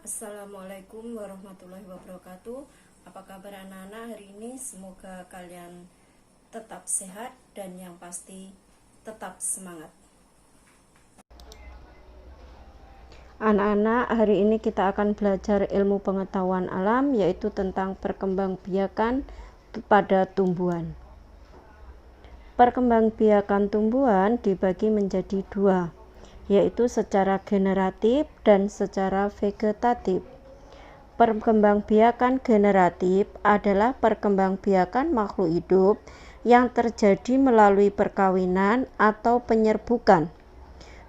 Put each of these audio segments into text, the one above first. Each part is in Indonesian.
Assalamualaikum warahmatullahi wabarakatuh. Apa kabar anak-anak hari ini? Semoga kalian tetap sehat dan yang pasti tetap semangat. Anak-anak, hari ini kita akan belajar ilmu pengetahuan alam, yaitu tentang perkembangbiakan pada tumbuhan. Perkembangbiakan tumbuhan dibagi menjadi dua, yaitu secara generatif dan secara vegetatif. Perkembangbiakan generatif adalah perkembangbiakan makhluk hidup yang terjadi melalui perkawinan atau penyerbukan.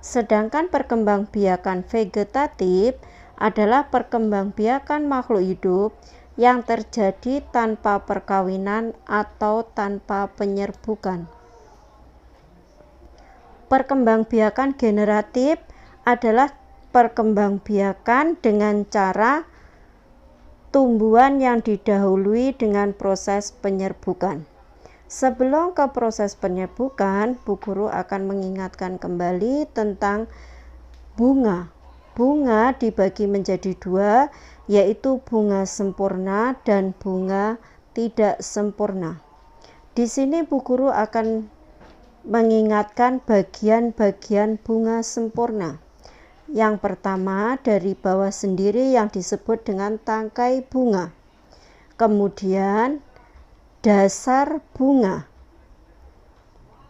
Sedangkan perkembangbiakan vegetatif adalah perkembangbiakan makhluk hidup yang terjadi tanpa perkawinan atau tanpa penyerbukan. Perkembangbiakan generatif adalah perkembangbiakan dengan cara tumbuhan yang didahului dengan proses penyerbukan. Sebelum ke proses penyerbukan, Bu Guru akan mengingatkan kembali tentang bunga. Bunga dibagi menjadi dua, yaitu bunga sempurna dan bunga tidak sempurna. Di sini Bu Guru akan mengingatkan bagian-bagian bunga sempurna. Yang pertama dari bawah sendiri yang disebut dengan tangkai bunga. Kemudian dasar bunga.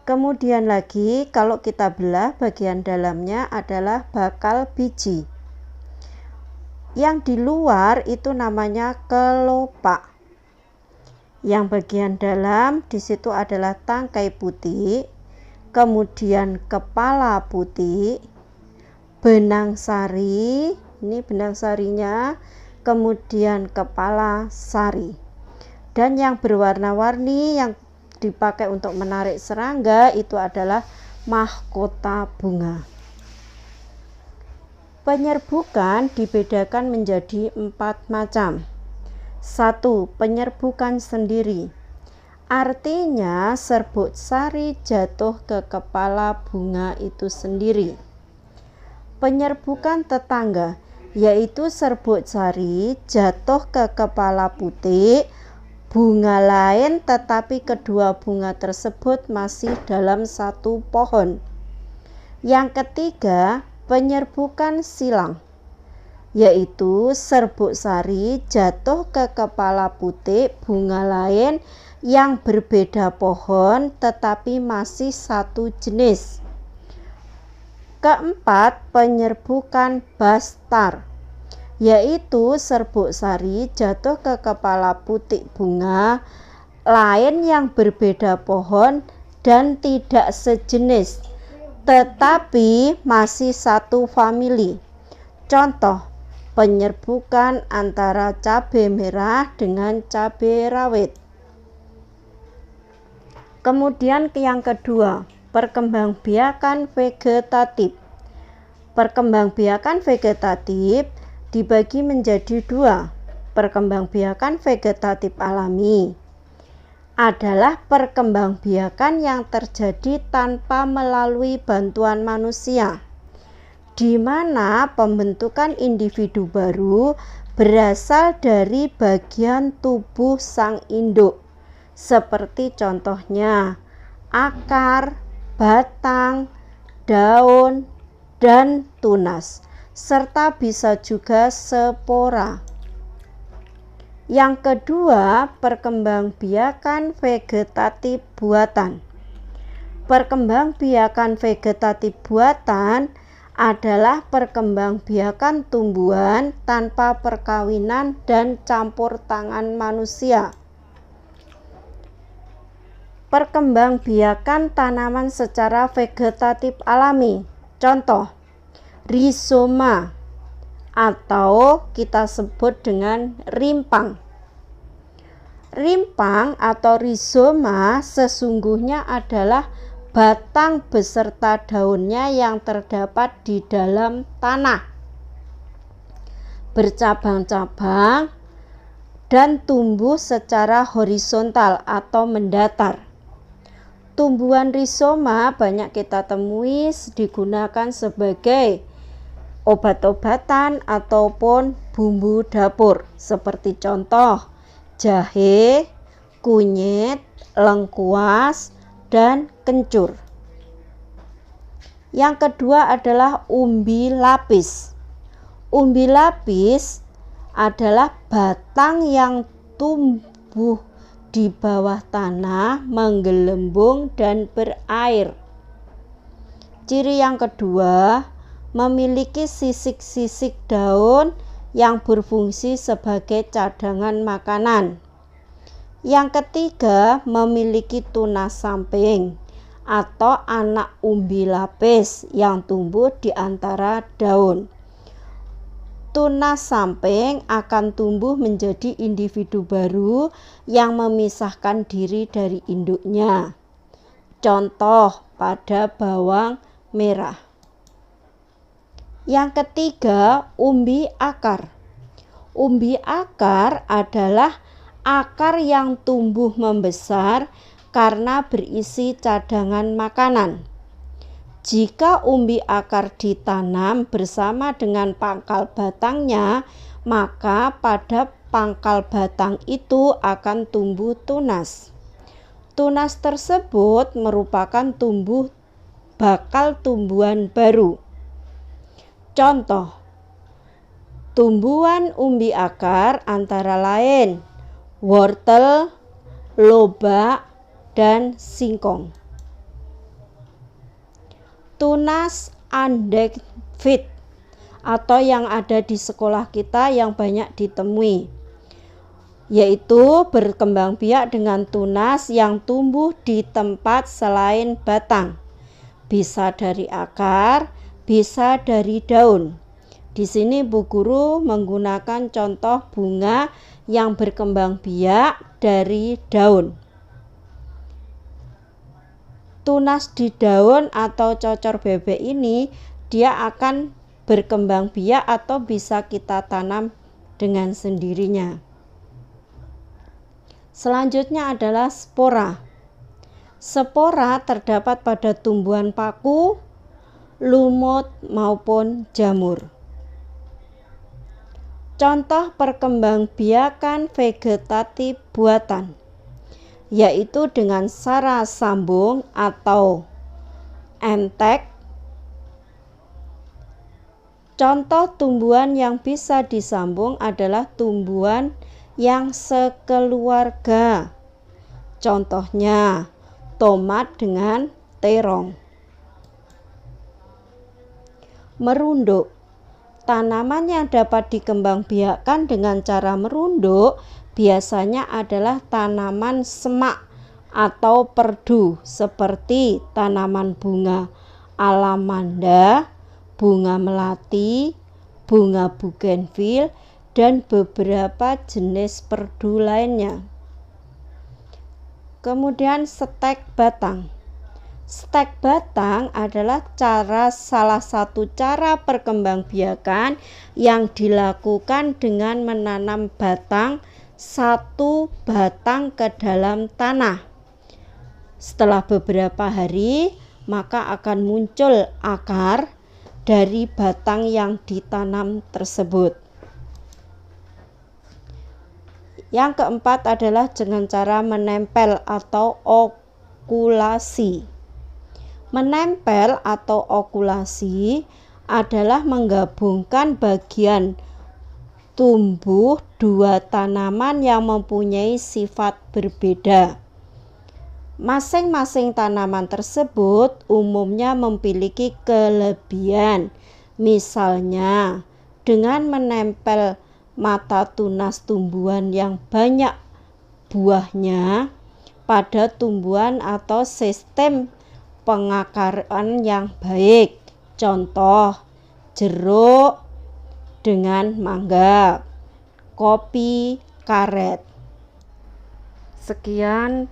Kemudian lagi kalau kita belah bagian dalamnya adalah bakal biji. Yang di luar itu namanya kelopak. Yang bagian dalam di situ adalah tangkai putih, kemudian kepala putih, benang sari, ini benang sarinya, kemudian kepala sari. Dan yang berwarna-warni yang dipakai untuk menarik serangga itu adalah mahkota bunga. Penyerbukan dibedakan menjadi 4 macam. 1. Penyerbukan sendiri. Artinya serbuk sari jatuh ke kepala bunga itu sendiri. Penyerbukan tetangga, yaitu serbuk sari jatuh ke kepala putih bunga lain, tetapi kedua bunga tersebut masih dalam satu pohon. Yang ketiga, penyerbukan silang, yaitu serbuk sari jatuh ke kepala putih bunga lain yang berbeda pohon tetapi masih satu jenis. Keempat, penyerbukan bastar, yaitu serbuk sari jatuh ke kepala putih bunga lain yang berbeda pohon dan tidak sejenis tetapi masih satu famili. Contoh, penyerbukan antara cabai merah dengan cabai rawit. Kemudian yang kedua, perkembangbiakan vegetatif. Perkembangbiakan vegetatif dibagi menjadi dua. Perkembangbiakan vegetatif alami adalah perkembangbiakan yang terjadi tanpa melalui bantuan manusia, di mana pembentukan individu baru berasal dari bagian tubuh sang induk, seperti contohnya akar, batang, daun, dan tunas, serta bisa juga spora. Yang kedua, perkembangbiakan vegetatif buatan. Perkembangbiakan vegetatif buatan adalah perkembangbiakan tumbuhan tanpa perkawinan dan campur tangan manusia. Perkembangbiakan tanaman secara vegetatif alami. Contoh, rizoma atau kita sebut dengan rimpang. Rimpang atau rizoma sesungguhnya adalah batang beserta daunnya yang terdapat di dalam tanah, bercabang-cabang dan tumbuh secara horizontal atau mendatar. Tumbuhan rizoma banyak kita temui digunakan sebagai obat-obatan ataupun bumbu dapur seperti contoh jahe, kunyit, lengkuas, dan kencur. Yang kedua adalah umbi lapis. Umbi lapis adalah batang yang tumbuh di bawah tanah, menggelembung dan berair. Ciri yang kedua, memiliki sisik-sisik daun yang berfungsi sebagai cadangan makanan. Yang ketiga, memiliki tunas samping atau anak umbi lapis yang tumbuh di antara daun. Tunas samping akan tumbuh menjadi individu baru yang memisahkan diri dari induknya. Contoh pada bawang merah. Yang ketiga, umbi akar. Umbi akar adalah akar yang tumbuh membesar karena berisi cadangan makanan. Jika umbi akar ditanam bersama dengan pangkal batangnya, maka pada pangkal batang itu akan tumbuh tunas. Tunas tersebut merupakan bakal tumbuhan baru. Contoh, tumbuhan umbi akar antara lain wortel, lobak, dan singkong. Tunas andesite atau yang ada di sekolah kita yang banyak ditemui, yaitu berkembang biak dengan tunas yang tumbuh di tempat selain batang, bisa dari akar, bisa dari daun. Di sini Bu Guru menggunakan contoh bunga yang berkembang biak dari daun. Tunas di daun atau cocor bebek ini dia akan berkembang biak atau bisa kita tanam dengan sendirinya. Selanjutnya adalah spora. Spora terdapat pada tumbuhan paku, lumut maupun jamur. Contoh perkembangbiakan vegetatif buatan, yaitu dengan cara sambung atau entek. Contoh tumbuhan yang bisa disambung adalah tumbuhan yang sekeluarga. Contohnya tomat dengan terong. Merunduk. Tanaman yang dapat dikembangbiakkan dengan cara merunduk biasanya adalah tanaman semak atau perdu seperti tanaman bunga alamanda, bunga melati, bunga bougainville, dan beberapa jenis perdu lainnya. Kemudian stek batang. Stek batang adalah salah satu cara perkembangbiakan yang dilakukan dengan menanam satu batang ke dalam tanah. Setelah beberapa hari, maka akan muncul akar dari batang yang ditanam tersebut. Yang keempat adalah dengan cara menempel atau okulasi. Menempel atau okulasi adalah menggabungkan bagian tumbuh dua tanaman yang mempunyai sifat berbeda. Masing-masing tanaman tersebut umumnya memiliki kelebihan. Misalnya, dengan menempel mata tunas tumbuhan yang banyak buahnya pada tumbuhan atau sistem pengakaran yang baik. Contoh, jeruk dengan mangga, kopi, karet. Sekian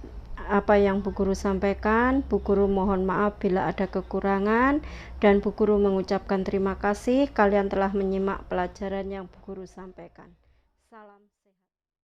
apa yang Bu Guru sampaikan. Bu Guru mohon maaf bila ada kekurangan, dan Bu Guru mengucapkan terima kasih kalian telah menyimak pelajaran yang Bu Guru sampaikan. Salam.